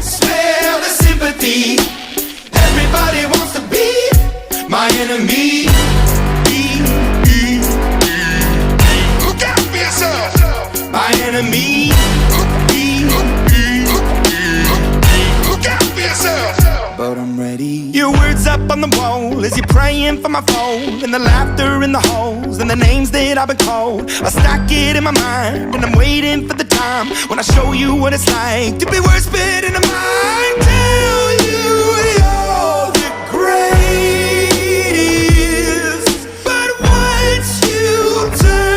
Smell the sympathy. Everybody wants to be my enemy. Look out for yourself. My enemy. Look out for yourself. But I'm ready. Your words up on the wall as you're praying for my phone, and the laughter in the halls and the names that I've been called. I stack it in my mind and I'm waiting for the time when I show you what it's like to be worse fit